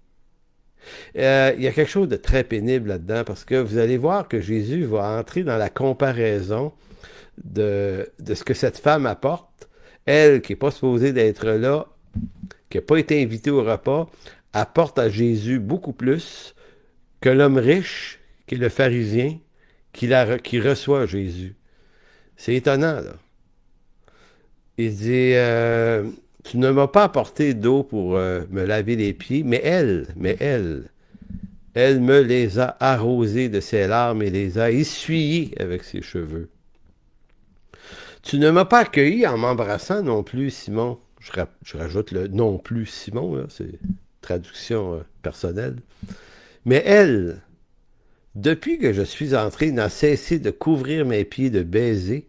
Il y a quelque chose de très pénible là-dedans parce que vous allez voir que Jésus va entrer dans la comparaison de ce que cette femme apporte. Elle, qui n'est pas supposée d'être là, qui n'a pas été invitée au repas, apporte à Jésus beaucoup plus que l'homme riche qui est le pharisien, qui reçoit Jésus. C'est étonnant, là. Il dit, tu ne m'as pas apporté d'eau pour me laver les pieds, elle me les a arrosés de ses larmes et les a essuyés avec ses cheveux. Tu ne m'as pas accueilli en m'embrassant non plus, Simon. Je rajoute le non plus, Simon, là, c'est traduction personnelle. Mais elle, depuis que je suis entré, n'a cessé de couvrir mes pieds de baisers.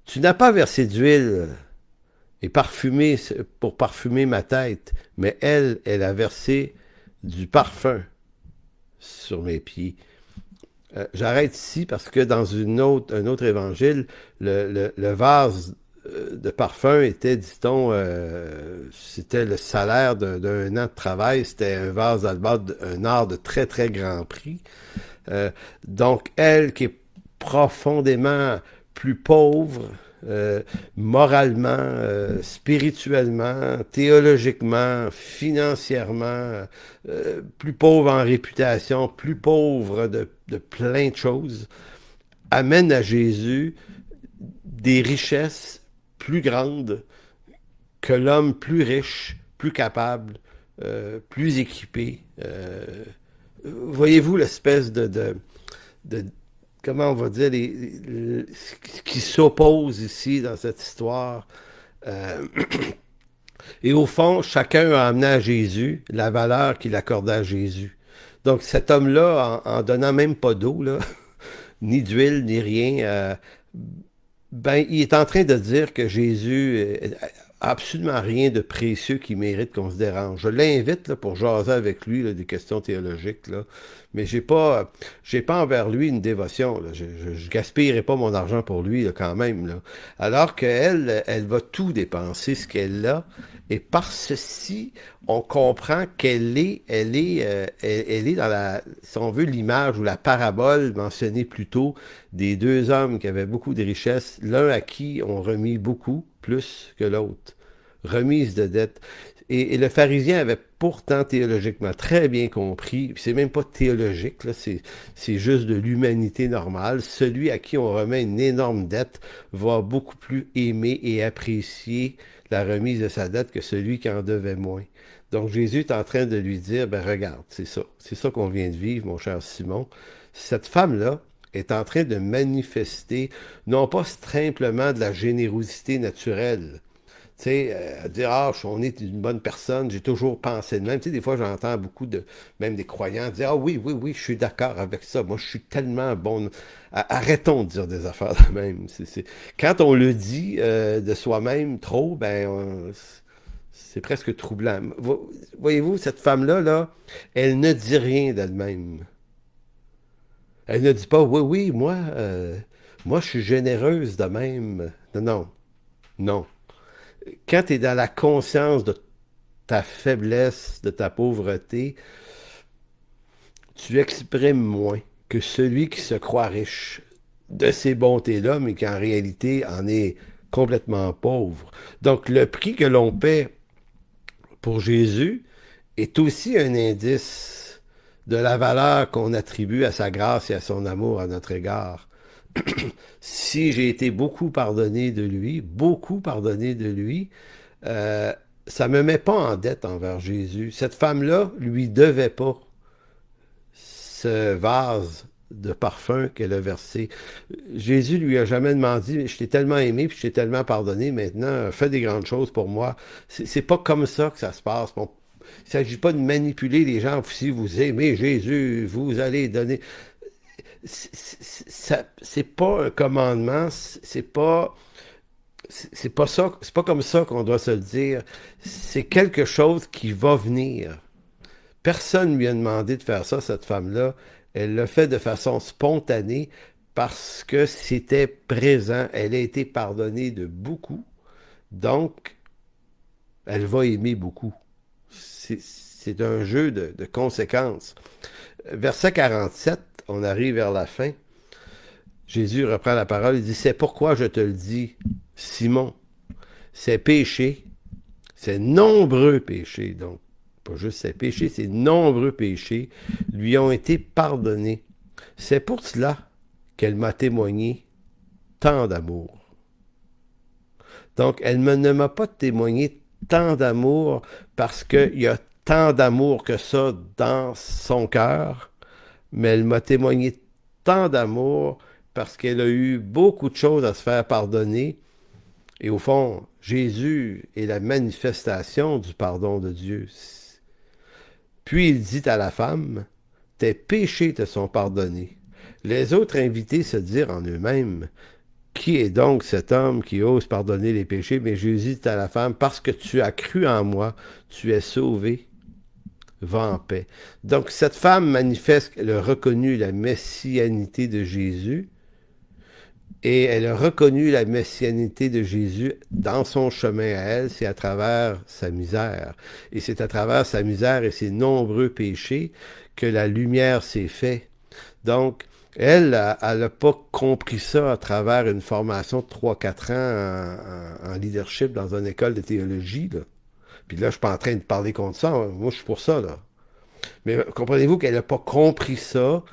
Tu n'as pas versé d'huile et pour parfumer ma tête, mais elle a versé du parfum sur mes pieds. J'arrête ici parce que dans un autre évangile, le vase de parfum était, dit-on, c'était le salaire d'un an de travail, c'était un vase d'albâtre, un art de très, très grand prix. Euh, donc, elle qui est profondément plus pauvre, moralement, spirituellement, théologiquement, financièrement, plus pauvre en réputation, plus pauvre de plein de choses, amène à Jésus des richesses plus grandes que l'homme plus riche, plus capable, plus équipé. Voyez-vous l'espèce de comment on va dire, ce qui s'oppose ici dans cette histoire. Euh, et au fond, chacun a amené à Jésus la valeur qu'il accordait à Jésus. Donc cet homme-là, en donnant même pas d'eau, là, ni d'huile, ni rien, ben, il est en train de dire que Jésus a absolument rien de précieux qui mérite qu'on se dérange. Je l'invite là, pour jaser avec lui là, des questions théologiques, là, mais j'ai pas envers lui une dévotion. Là. Je gaspillerai pas mon argent pour lui là, quand même. Là. Alors qu'elle, elle va tout dépenser ce qu'elle a, et par ceci, on comprend elle est dans la, si on veut, l'image ou la parabole mentionnée plus tôt des deux hommes qui avaient beaucoup de richesses, l'un à qui on remis beaucoup plus que l'autre. Remise de dette. Et le pharisien avait pourtant théologiquement très bien compris, c'est même pas théologique, là, c'est juste de l'humanité normale. Celui à qui on remet une énorme dette va beaucoup plus aimer et apprécier la remise de sa dette que celui qui en devait moins. Donc Jésus est en train de lui dire, ben regarde, c'est ça qu'on vient de vivre, mon cher Simon. Cette femme-là est en train de manifester, non pas simplement de la générosité naturelle, tu sais, dire, ah, on est une bonne personne, j'ai toujours pensé de même. Tu sais, des fois, j'entends beaucoup même des croyants dire, ah oui, oui, oui, je suis d'accord avec ça. Moi, je suis tellement bon. Arrêtons de dire des affaires de même. Quand on le dit de soi-même trop, ben, c'est presque troublant. Voyez-vous, cette femme-là, là, elle ne dit rien d'elle-même. Elle ne dit pas, oui, oui, moi, je suis généreuse de même. Non, non, non. Quand tu es dans la conscience de ta faiblesse, de ta pauvreté, tu exprimes moins que celui qui se croit riche de ces bontés-là, mais qui en réalité en est complètement pauvre. Donc le prix que l'on paie pour Jésus est aussi un indice de la valeur qu'on attribue à sa grâce et à son amour à notre égard. Si j'ai été beaucoup pardonné de lui, euh, ça ne me met pas en dette envers Jésus. Cette femme-là lui devait pas ce vase de parfum qu'elle a versé. Jésus lui a jamais demandé, je t'ai tellement aimé, puis je t'ai tellement pardonné, maintenant, fais des grandes choses pour moi. C'est pas comme ça que ça se passe. Bon, il ne s'agit pas de manipuler les gens. Si vous aimez Jésus, vous allez donner. C'est pas un commandement, c'est pas ça, c'est pas comme ça qu'on doit se le dire. C'est quelque chose qui va venir. Personne lui a demandé de faire ça, cette femme-là. Elle l'a fait de façon spontanée parce que c'était présent. Elle a été pardonnée de beaucoup. Donc, elle va aimer beaucoup. C'est un jeu de conséquences. Verset 47, on arrive vers la fin. Jésus reprend la parole, il dit, c'est pourquoi je te le dis, Simon, ces péchés, ces nombreux péchés, donc pas juste ses péchés, ses nombreux péchés lui ont été pardonnés. C'est pour cela qu'elle m'a témoigné tant d'amour. Donc, ne m'a pas témoigné tant d'amour parce qu'il y a tant d'amour que ça dans son cœur, mais elle m'a témoigné tant d'amour parce qu'elle a eu beaucoup de choses à se faire pardonner. Et au fond, Jésus est la manifestation du pardon de Dieu. Puis il dit à la femme, « Tes péchés te sont pardonnés. » Les autres invités se dirent en eux-mêmes, « Qui est donc cet homme qui ose pardonner les péchés? » Mais Jésus dit à la femme, « Parce que tu as cru en moi, tu es sauvée. Va en paix. » Donc cette femme manifeste qu'elle a reconnu la messianité de Jésus, Et elle a reconnu la messianité de Jésus dans son chemin à elle, c'est à travers sa misère. Et c'est à travers sa misère et ses nombreux péchés que la lumière s'est faite. Donc, elle n'a pas compris ça à travers une formation de 3-4 ans en leadership dans une école de théologie, là. Puis là, je suis pas en train de parler contre ça. Moi, je suis pour ça, là. Mais comprenez-vous qu'elle n'a pas compris ça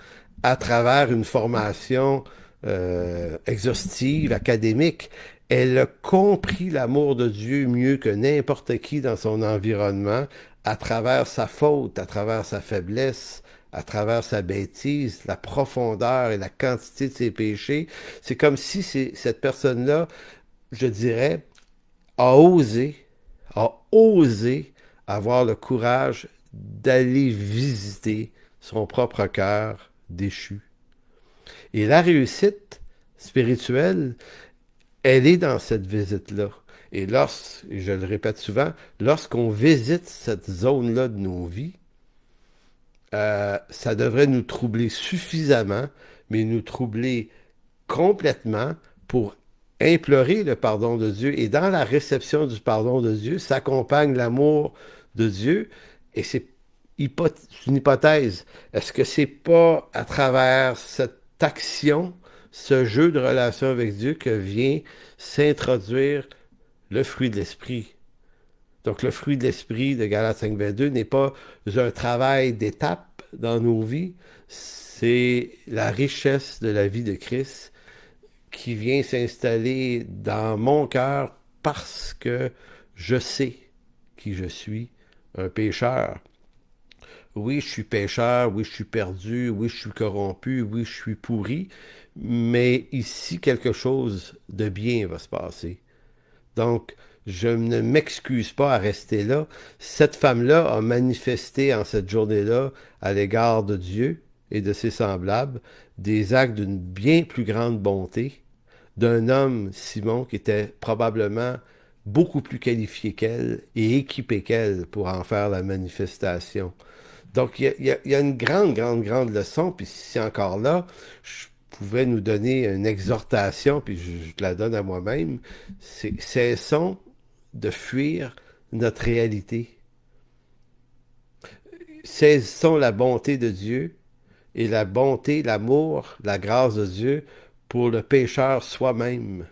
à travers une formation exhaustive, académique. Elle a compris l'amour de Dieu mieux que n'importe qui dans son environnement, à travers sa faute, à travers sa faiblesse, à travers sa bêtise, la profondeur et la quantité de ses péchés. C'est comme si cette personne-là, je dirais, a osé, a osé avoir le courage d'aller visiter son propre cœur déchu. Et la réussite spirituelle, elle est dans cette visite-là. Et et je le répète souvent, lorsqu'on visite cette zone-là de nos vies, ça devrait nous troubler suffisamment, mais nous troubler complètement pour implorer le pardon de Dieu. Et dans la réception du pardon de Dieu, s'accompagne l'amour de Dieu. Et c'est une hypothèse. Est-ce que c'est pas à travers cette action, ce jeu de relation avec Dieu, que vient s'introduire le fruit de l'esprit? Donc, le fruit de l'esprit de Galates 5.22 n'est pas un travail d'étape dans nos vies, c'est la richesse de la vie de Christ qui vient s'installer dans mon cœur parce que je sais qui je suis, un pécheur. Oui, je suis pécheur, oui, je suis perdu, oui, je suis corrompu, oui, je suis pourri, mais ici, quelque chose de bien va se passer. Donc, je ne m'excuse pas à rester là. Cette femme-là a manifesté en cette journée-là, à l'égard de Dieu et de ses semblables, des actes d'une bien plus grande bonté d'un homme, Simon, qui était probablement beaucoup plus qualifié qu'elle et équipé qu'elle pour en faire la manifestation. Donc, il y a une grande, grande, grande leçon, puis si encore là, je pouvais nous donner une exhortation, puis je la donne à moi-même, c'est cessons de fuir notre réalité. Saisissons la bonté de Dieu et la bonté, l'amour, la grâce de Dieu pour le pécheur soi-même.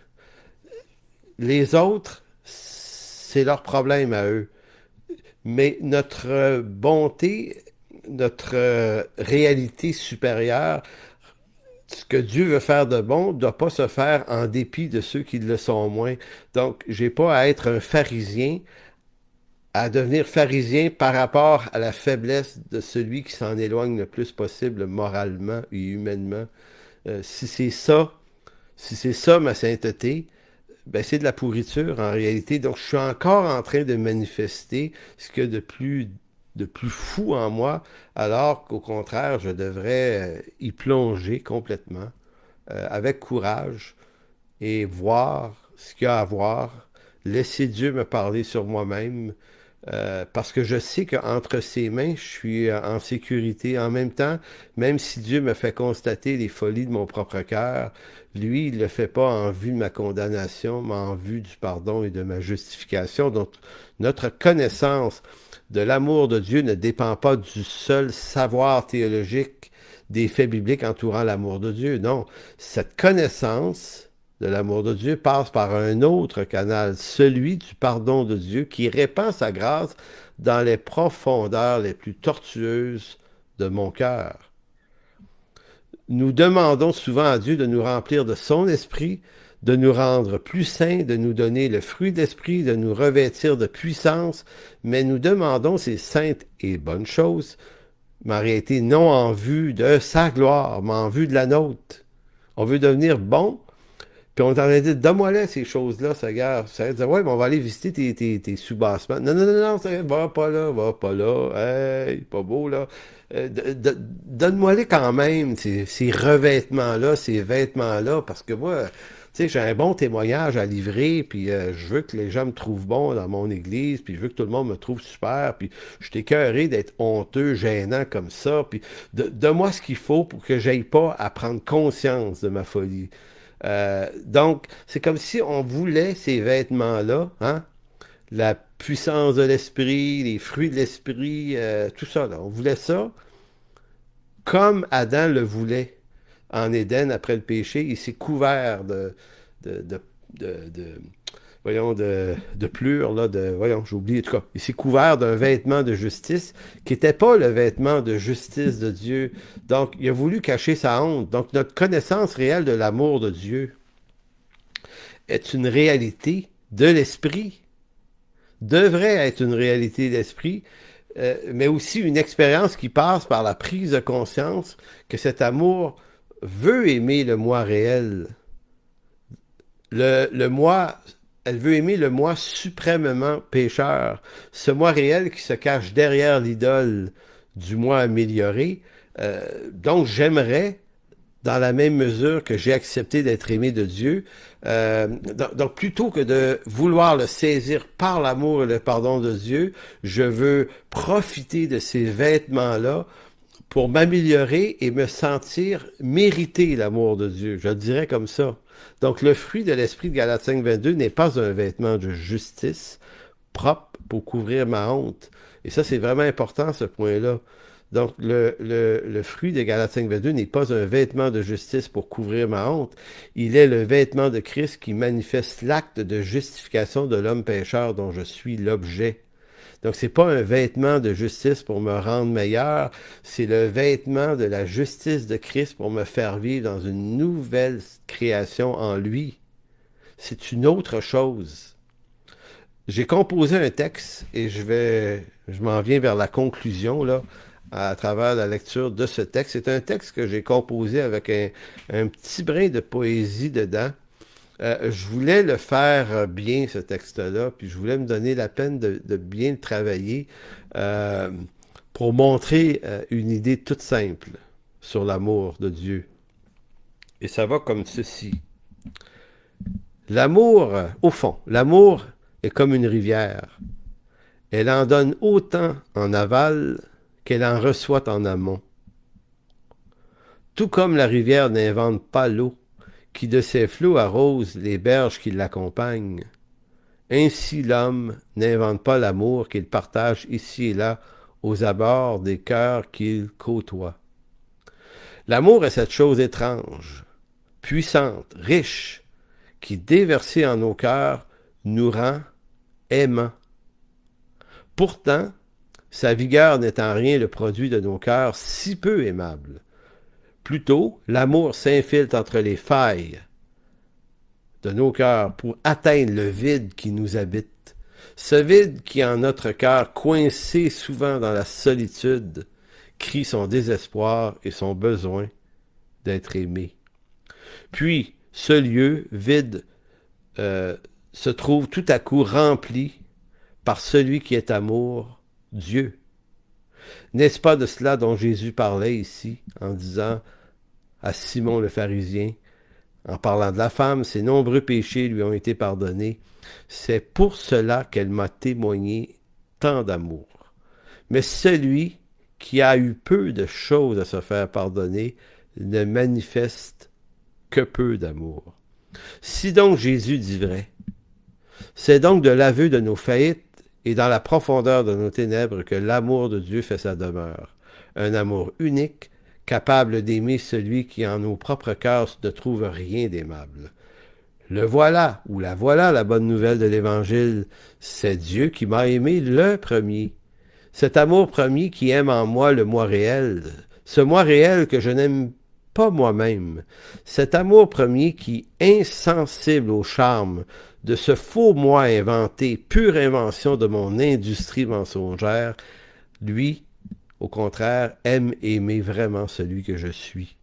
Les autres, c'est leur problème à eux. Mais notre bonté, notre réalité supérieure, ce que Dieu veut faire de bon ne doit pas se faire en dépit de ceux qui le sont moins. Donc, j'ai pas à être un pharisien, à devenir pharisien par rapport à la faiblesse de celui qui s'en éloigne le plus possible moralement et humainement. Si c'est ça, si c'est ça ma sainteté, ben c'est de la pourriture en réalité. Donc je suis encore en train de manifester ce qu'il y a de plus fou en moi, alors qu'au contraire, je devrais y plonger complètement, avec courage, et voir ce qu'il y a à voir, laisser Dieu me parler sur moi-même, parce que je sais qu'entre ses mains, je suis en sécurité. En même temps, même si Dieu me fait constater les folies de mon propre cœur, lui, il ne le fait pas en vue de ma condamnation, mais en vue du pardon et de ma justification. Donc, notre connaissance de l'amour de Dieu ne dépend pas du seul savoir théologique des faits bibliques entourant l'amour de Dieu. Non, cette connaissance de l'amour de Dieu passe par un autre canal, celui du pardon de Dieu qui répand sa grâce dans les profondeurs les plus tortueuses de mon cœur. Nous demandons souvent à Dieu de nous remplir de son esprit, de nous rendre plus saints, de nous donner le fruit d'esprit, de nous revêtir de puissance, mais nous demandons ces saintes et bonnes choses, mais en réalité non en vue de sa gloire, mais en vue de la nôtre. On veut devenir bon, puis on est en train de dire, donne-moi-là ces choses-là, ça gare. Ça veut dire, ouais, mais on va aller visiter tes sous-bassements. Non, non, non, non, ça va pas là, hey, pas beau, là. Donne-moi-les quand même, ces revêtements-là, ces vêtements-là, parce que moi, tu sais, j'ai un bon témoignage à livrer, puis je veux que les gens me trouvent bon dans mon église, puis je veux que tout le monde me trouve super, puis je suis écœuré d'être honteux, gênant comme ça, puis donne-moi ce qu'il faut pour que j'aille pas à prendre conscience de ma folie. Donc, c'est comme si on voulait ces vêtements-là, hein? La puissance de l'esprit, les fruits de l'esprit, tout ça, là. On voulait ça comme Adam le voulait en Éden après le péché. Il s'est couvert de, de, de voyons, de plure, là, voyons, j'ai oublié, en tout cas, il s'est couvert d'un vêtement de justice qui n'était pas le vêtement de justice de Dieu. Donc, il a voulu cacher sa honte. Donc, notre connaissance réelle de l'amour de Dieu est une réalité de l'esprit, devrait être une réalité d'esprit, mais aussi une expérience qui passe par la prise de conscience que cet amour veut aimer le moi réel. Le moi, elle veut aimer le moi suprêmement pécheur, ce moi réel qui se cache derrière l'idole du moi amélioré. Donc j'aimerais, dans la même mesure que j'ai accepté d'être aimé de Dieu, donc plutôt que de vouloir le saisir par l'amour et le pardon de Dieu, je veux profiter de ces vêtements-là pour m'améliorer et me sentir mériter l'amour de Dieu. Je le dirais comme ça. Donc, le fruit de l'esprit de Galates 5.22 n'est pas un vêtement de justice propre pour couvrir ma honte. Et ça, c'est vraiment important, ce point-là. Donc, le fruit de Galates 5.22 n'est pas un vêtement de justice pour couvrir ma honte. Il est le vêtement de Christ qui manifeste l'acte de justification de l'homme pécheur dont je suis l'objet. Donc, c'est pas un vêtement de justice pour me rendre meilleur, c'est le vêtement de la justice de Christ pour me faire vivre dans une nouvelle création en lui. C'est une autre chose. J'ai composé un texte et je m'en viens vers la conclusion, là, à travers la lecture de ce texte. C'est un texte que j'ai composé avec un petit brin de poésie dedans. Je voulais le faire bien, ce texte-là, puis je voulais me donner la peine de bien le travailler pour montrer une idée toute simple sur l'amour de Dieu. Et ça va comme ceci. L'amour, au fond, l'amour est comme une rivière. Elle en donne autant en aval qu'elle en reçoit en amont. Tout comme la rivière n'invente pas l'eau, qui de ses flots arrose les berges qui l'accompagnent. Ainsi l'homme n'invente pas l'amour qu'il partage ici et là aux abords des cœurs qu'il côtoie. L'amour est cette chose étrange, puissante, riche, qui, déversée en nos cœurs, nous rend aimants. Pourtant, sa vigueur n'est en rien le produit de nos cœurs si peu aimables. Plutôt, l'amour s'infiltre entre les failles de nos cœurs pour atteindre le vide qui nous habite. Ce vide qui, en notre cœur, coincé souvent dans la solitude, crie son désespoir et son besoin d'être aimé. Puis, ce lieu vide se trouve tout à coup rempli par celui qui est amour, Dieu. N'est-ce pas de cela dont Jésus parlait ici, en disant à Simon le pharisien, en parlant de la femme, ses nombreux péchés lui ont été pardonnés. C'est pour cela qu'elle m'a témoigné tant d'amour. Mais celui qui a eu peu de choses à se faire pardonner ne manifeste que peu d'amour. Si donc Jésus dit vrai, c'est donc de l'aveu de nos faillites et dans la profondeur de nos ténèbres que l'amour de Dieu fait sa demeure. Un amour unique, capable d'aimer celui qui en nos propres cœurs ne trouve rien d'aimable. Le voilà, ou la voilà, la bonne nouvelle de l'Évangile. C'est Dieu qui m'a aimé le premier. Cet amour premier qui aime en moi le moi réel, ce moi réel que je n'aime pas moi-même. Cet amour premier qui, insensible au charme de ce faux moi inventé, pure invention de mon industrie mensongère, lui, au contraire, aime aimer vraiment celui que je suis.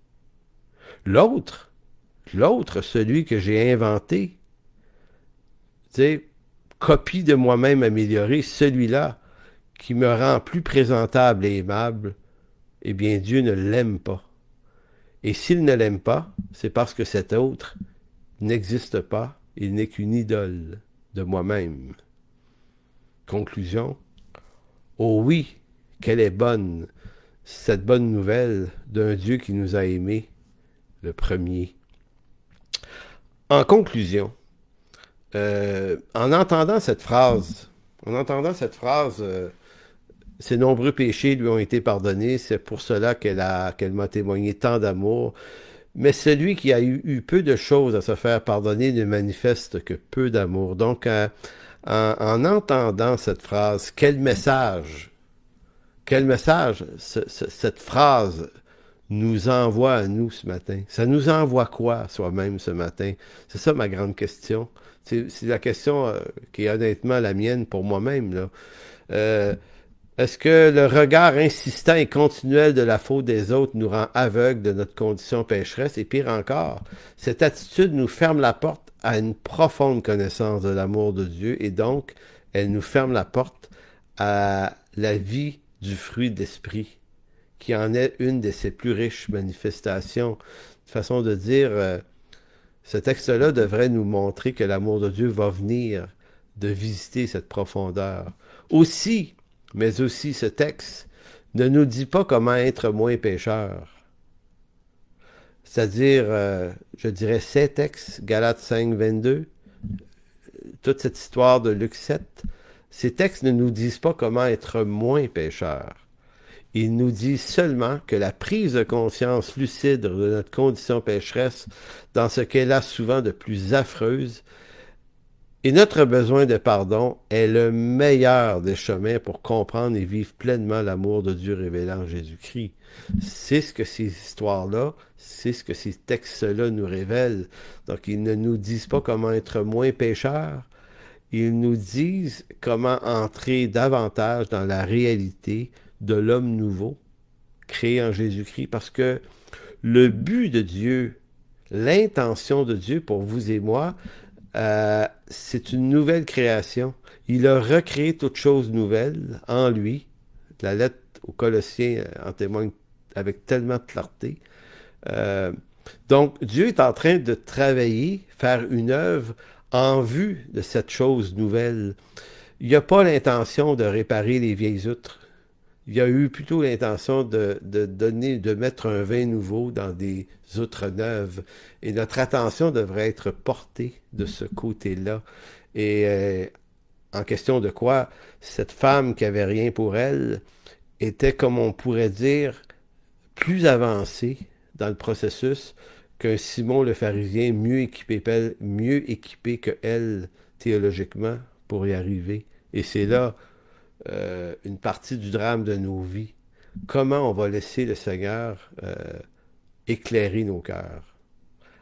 L'autre, celui que j'ai inventé, tu sais, copie de moi-même améliorée, celui-là qui me rend plus présentable et aimable, eh bien Dieu ne l'aime pas. Et s'il ne l'aime pas, c'est parce que cet autre n'existe pas, il n'est qu'une idole de moi-même. Conclusion. Oh oui, qu'elle est bonne, cette bonne nouvelle d'un Dieu qui nous a aimés, le premier. En conclusion, en entendant cette phrase, ses nombreux péchés lui ont été pardonnés, c'est pour cela qu'elle m'a témoigné tant d'amour. Mais celui qui a eu peu de choses à se faire pardonner ne manifeste que peu d'amour. Donc, en entendant cette phrase, quel message cette phrase nous envoie à nous ce matin? Ça nous envoie quoi soi-même ce matin? C'est ça ma grande question. C'est la question qui est honnêtement la mienne pour moi-même, là. Euh, Est-ce que le regard insistant et continuel de la faute des autres nous rend aveugles de notre condition pécheresse? Et pire encore, cette attitude nous ferme la porte à une profonde connaissance de l'amour de Dieu et donc elle nous ferme la porte à la vie du fruit d'esprit, qui en est une de ses plus riches manifestations. Une façon de dire, ce texte-là devrait nous montrer que l'amour de Dieu va venir de visiter cette profondeur. Aussi, mais aussi ce texte ne nous dit pas comment être moins pécheur. C'est-à-dire, je dirais ces textes, Galates 5, 22, toute cette histoire de Luc 7, ces textes ne nous disent pas comment être moins pécheur. Ils nous disent seulement que la prise de conscience lucide de notre condition pécheresse, dans ce qu'elle a souvent de plus affreuse, et notre besoin de pardon est le meilleur des chemins pour comprendre et vivre pleinement l'amour de Dieu révélé en Jésus-Christ. C'est ce que ces histoires-là, c'est ce que ces textes-là nous révèlent. Donc, ils ne nous disent pas comment être moins pécheurs, ils nous disent comment entrer davantage dans la réalité de l'homme nouveau, créé en Jésus-Christ, parce que le but de Dieu, l'intention de Dieu pour vous et moi, c'est une nouvelle création. Il a recréé toute chose nouvelle en lui. La lettre aux Colossiens en témoigne avec tellement de clarté. Euh, donc, Dieu est en train de travailler, faire une œuvre en vue de cette chose nouvelle. Il n'a pas l'intention de réparer les vieilles outres. Il y a eu plutôt l'intention de mettre un vin nouveau dans des outres neuves. Et notre attention devrait être portée de ce côté-là. Et en question de quoi, cette femme qui avait rien pour elle était, comme on pourrait dire, plus avancée dans le processus qu'un Simon le pharisien mieux équipé que elle théologiquement pour y arriver. Et c'est là une partie du drame de nos vies. Comment on va laisser le Seigneur éclairer nos cœurs.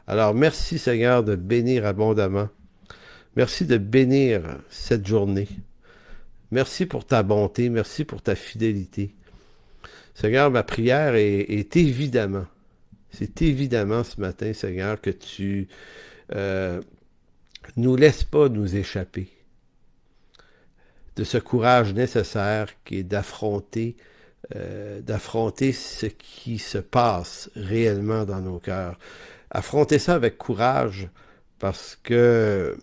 Alors, merci Seigneur de bénir abondamment. Merci de bénir cette journée. Merci pour ta bonté, merci pour ta fidélité. Seigneur, ma prière est évidemment, c'est évidemment ce matin, Seigneur, que tu nous laisses pas nous échapper de ce courage nécessaire qui est d'affronter ce qui se passe réellement dans nos cœurs. Affronter ça avec courage parce que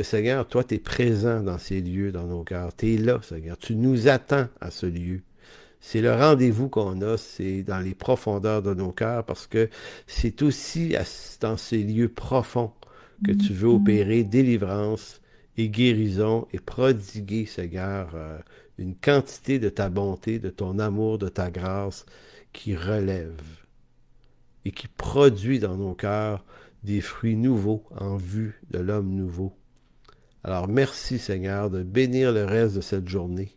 Seigneur, toi, tu es présent dans ces lieux, dans nos cœurs. Tu es là, Seigneur. Tu nous attends à ce lieu. C'est le rendez-vous qu'on a, c'est dans les profondeurs de nos cœurs, parce que c'est aussi dans ces lieux profonds que tu veux opérer délivrance et guérison et prodiguer, Seigneur, une quantité de ta bonté, de ton amour, de ta grâce qui relève et qui produit dans nos cœurs des fruits nouveaux en vue de l'homme nouveau. Alors merci Seigneur de bénir le reste de cette journée.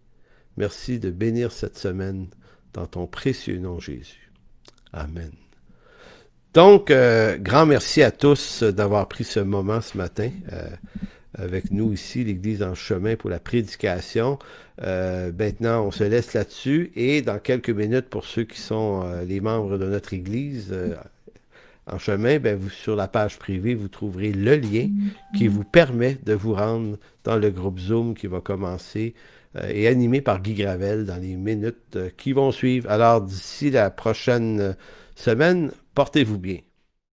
Merci de bénir cette semaine dans ton précieux nom Jésus. Amen. Donc, grand merci à tous d'avoir pris ce moment ce matin avec nous ici, l'Église en chemin pour la prédication. Maintenant, on se laisse là-dessus et dans quelques minutes, pour ceux qui sont les membres de notre Église en chemin, ben sur la page privée, vous trouverez le lien qui vous permet de vous rendre dans le groupe Zoom qui va commencer et animé par Guy Gravel dans les minutes qui vont suivre. Alors, d'ici la prochaine semaine, portez-vous bien.